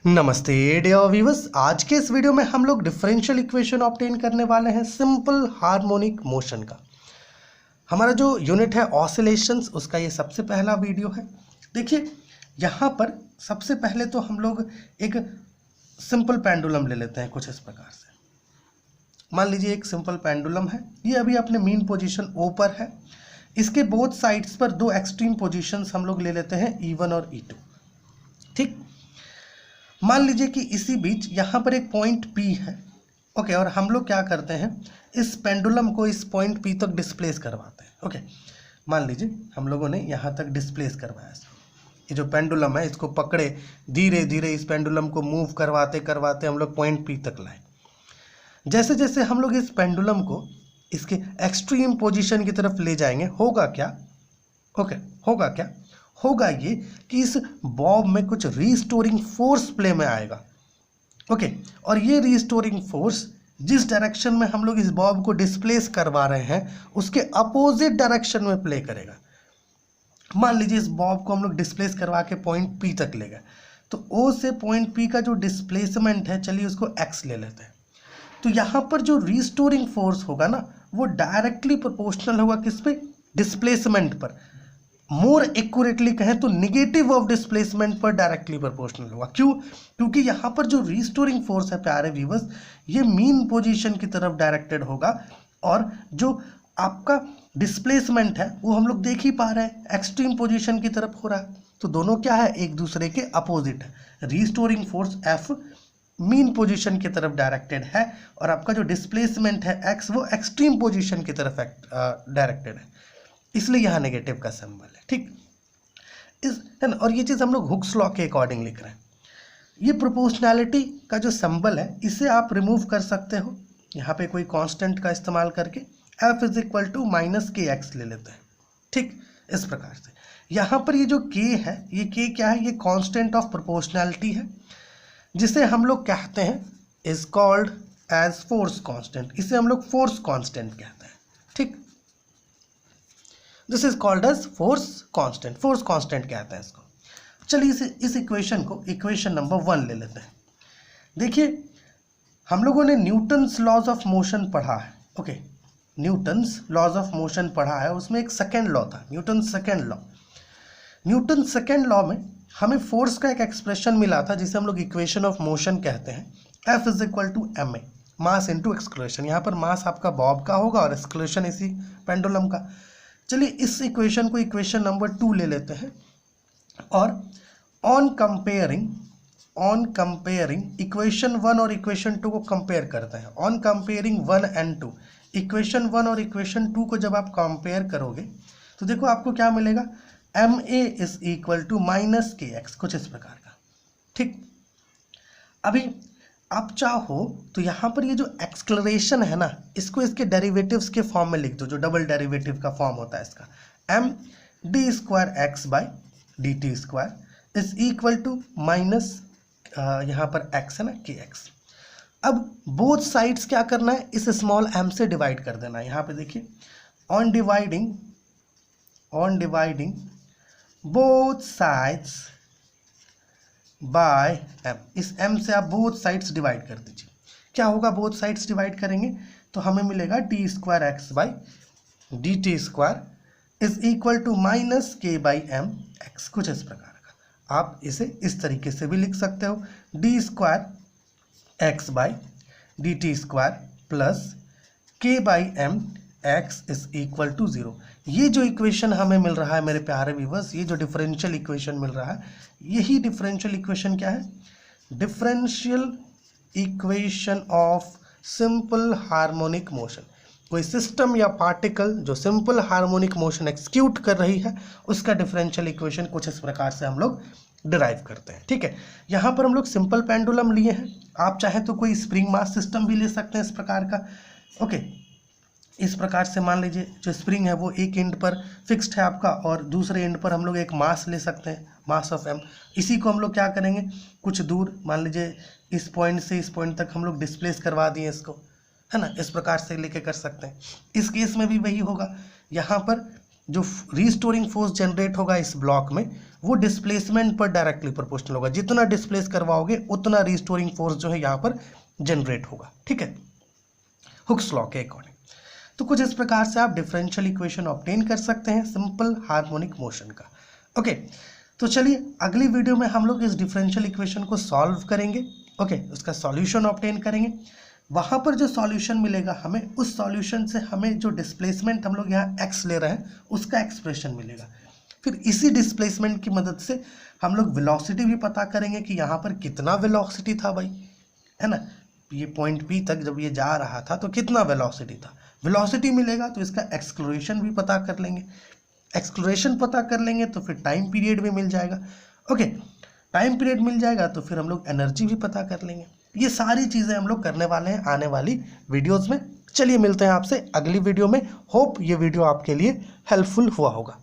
नमस्ते dear viewers. आज के इस वीडियो में हम लोग डिफरेंशियल इक्वेशन ऑब्टेन करने वाले हैं सिंपल हार्मोनिक मोशन का। हमारा जो यूनिट है ऑसिलेशंस, उसका ये सबसे पहला वीडियो है। देखिए यहाँ पर सबसे पहले तो हम लोग एक सिंपल पेंडुलम ले लेते हैं कुछ इस प्रकार से। मान लीजिए एक सिंपल पेंडुलम है, ये अभी अपने मीन पोजीशन ओ पर है। इसके बोथ साइड्स पर दो एक्सट्रीम पोजीशंस हम लोग ले लेते हैं E1 और E2। ठीक, मान लीजिए कि इसी बीच यहाँ पर एक पॉइंट P है। ओके, और हम लोग क्या करते हैं, इस पेंडुलम को इस पॉइंट P तक डिस्प्लेस करवाते हैं। ओके, मान लीजिए हम लोगों ने यहाँ तक डिस्प्लेस करवाया। ये जो पेंडुलम है इसको पकड़े, धीरे धीरे इस पेंडुलम को मूव करवाते करवाते हम लोग पॉइंट P तक लाए। जैसे जैसे हम लोग इस पेंडुलम को इसके एक्सट्रीम पोजीशन की तरफ ले जाएंगे, होगा क्या? ओके, होगा क्या? होगा ये कि इस बॉब में कुछ रीस्टोरिंग फोर्स प्ले में आएगा। ओके, और ये रीस्टोरिंग फोर्स जिस डायरेक्शन में हम लोग इस बॉब को डिस्प्लेस करवा रहे हैं उसके अपोजिट डायरेक्शन में प्ले करेगा। मान लीजिए इस बॉब को हम लोग डिस्प्लेस करवा के पॉइंट P तक ले गए, तो O से पॉइंट P का जो डिस्प्लेसमेंट है, चलिए उसको x ले लेते हैं। तो यहाँ पर जो रीस्टोरिंग फोर्स होगा ना, वो डायरेक्टली प्रोपोर्शनल होगा किस पे? डिस्प्लेसमेंट पर। मोर एक्यूरेटली कहें तो निगेटिव ऑफ डिस्प्लेसमेंट पर डायरेक्टली प्रोपोर्शनल होगा। क्यों? क्योंकि यहाँ पर जो रीस्टोरिंग फोर्स है प्यारे व्यूअर्स, ये मीन पोजीशन की तरफ डायरेक्टेड होगा, और जो आपका डिस्प्लेसमेंट है वो हम लोग देख ही पा रहे हैं एक्सट्रीम पोजीशन की तरफ हो रहा है। तो दोनों क्या है? एक दूसरे के अपोजिट है। Restoring force F mean position की तरफ डायरेक्टेड है, और आपका जो डिस्प्लेसमेंट है x वो एक्सट्रीम पोजीशन की तरफ डायरेक्टेड है, इसलिए यहाँ नेगेटिव का सिंबल है। ठीक, इस है ना, और ये चीज़ हम लोग हुक्स लॉ के अकॉर्डिंग लिख रहे हैं। ये प्रोपोर्शनैलिटी का जो सिंबल है इसे आप रिमूव कर सकते हो यहाँ पे कोई कांस्टेंट का इस्तेमाल करके। F is equal to minus K X ले लेते हैं। ठीक, इस प्रकार से यहाँ पर ये जो K है, ये K क्या है? ये कांस्टेंट ऑफ प्रोपोर्शनैलिटी है, जिसे हम लोग कहते हैं is called as force constant. इसे हम लोग फोर्स कांस्टेंट कहते हैं। ठीक, this is called as force constant. Force constant कहते हैं इसको। चलिए इस इक्वेशन को इक्वेशन नंबर 1 ले लेते हैं। देखिए हम लोगों ने न्यूटन्स लॉज ऑफ मोशन पढ़ा है। Okay, Newton's laws of motion पढ़ा है, उसमें एक सेकेंड लॉ था, Newton's second law. Newton second law में हमें फोर्स का एक एक्सप्रेशन मिला था जिसे हम लोग इक्वेशन ऑफ मोशन कहते हैं। F is equal to ma, mass into acceleration. यहाँ पर मास आपका बॉब का होगा और एक्सक्लेशन इसी पेंडुलम का। चलिए इस इक्वेशन को इक्वेशन नंबर 2 ले लेते हैं, और ऑन कंपेयरिंग इक्वेशन 1 और इक्वेशन 2 को कंपेयर करते हैं। ऑन कंपेयरिंग 1 एंड 2, इक्वेशन 1 और इक्वेशन 2 को जब आप कंपेयर करोगे तो देखो आपको क्या मिलेगा? ma is equal to minus K X, कुछ इस प्रकार का। ठीक, अभी आप चाहो तो यहाँ पर ये जो एक्सक्लरेशन है ना, इसको इसके डेरिवेटिव्स के फॉर्म में लिख दो, जो डबल डेरिवेटिव का फॉर्म होता है इसका। m d square X by D T square is equal to minus यहाँ पर x है ना, के एक्स। अब बोथ साइड्स क्या करना है? इस स्मॉल m से डिवाइड कर देना है। यहाँ पे देखिए on dividing both sides by m, इस m से आप बोथ साइड्स डिवाइड कर दीजिए। क्या होगा? बोथ साइड्स डिवाइड करेंगे तो हमें मिलेगा D square X by D T square is equal to minus K by M X, कुछ इस प्रकार का। आप इसे इस तरीके से भी लिख सकते हो, D square X by D T square plus K by M X is equal to 0। ये जो इक्वेशन हमें मिल रहा है मेरे प्यारे व्यूअर्स, ये जो डिफरेंशियल इक्वेशन मिल रहा है, यही डिफरेंशियल इक्वेशन क्या है? Differential equation of simple harmonic motion. कोई सिस्टम या पार्टिकल जो सिंपल हार्मोनिक मोशन एक्सिक्यूट कर रही है, उसका डिफरेंशियल इक्वेशन कुछ इस प्रकार से हम लोग डिराइव करते हैं। ठीक है, यहाँ पर हम लोग सिंपल पेंडुलम लिए हैं, आप चाहे तो कोई स्प्रिंग मास सिस्टम भी ले सकते हैं इस प्रकार का। ओके, इस प्रकार से मान लीजिए जो स्प्रिंग है वो एक एंड पर फिक्स्ड है आपका, और दूसरे एंड पर हम लोग एक मास ले सकते हैं, मास ऑफ m। इसी को हम लोग क्या करेंगे, कुछ दूर मान लीजिए इस पॉइंट से इस पॉइंट तक हम लोग डिस्प्लेस करवा दिए इसको, है ना, इस प्रकार से लेके कर सकते हैं। इस केस में भी वही होगा, यहाँ पर जो रीस्टोरिंग फोर्स जनरेट होगा इस ब्लॉक में, वो डिस्प्लेसमेंट पर डायरेक्टली प्रोपोर्शनल होगा। जितना डिस्प्लेस करवाओगे उतना रिस्टोरिंग फोर्स जो है यहाँ पर जनरेट होगा। ठीक है, हुक्स लॉ के अकॉर्डिंग। तो कुछ इस प्रकार से आप डिफरेंशियल इक्वेशन ऑब्टेन कर सकते हैं सिंपल हार्मोनिक मोशन का। ओके, तो चलिए अगली वीडियो में हम लोग इस डिफरेंशियल इक्वेशन को सॉल्व करेंगे। ओके, उसका सॉल्यूशन ऑब्टेन करेंगे। वहाँ पर जो सॉल्यूशन मिलेगा हमें, उस सॉल्यूशन से हमें जो डिस्प्लेसमेंट हम लोग यहाँ x ले रहे हैं उसका एक्सप्रेशन मिलेगा। फिर इसी डिस्प्लेसमेंट की मदद से हम लोग वेलोसिटी भी पता करेंगे कि यहाँ पर कितना वेलोसिटी था भाई, है ना। ये पॉइंट P तक जब ये जा रहा था तो कितना वेलोसिटी था, वेलोसिटी मिलेगा तो इसका एक्सक्लरेशन भी पता कर लेंगे। एक्सक्लरेशन पता कर लेंगे तो फिर टाइम पीरियड भी मिल जाएगा। ओके, टाइम पीरियड मिल जाएगा तो फिर हम लोग एनर्जी भी पता कर लेंगे। ये सारी चीज़ें हम लोग करने वाले हैं आने वाली वीडियोस में। चलिए मिलते हैं आपसे अगली वीडियो में। होप ये वीडियो आपके लिए हेल्पफुल हुआ होगा।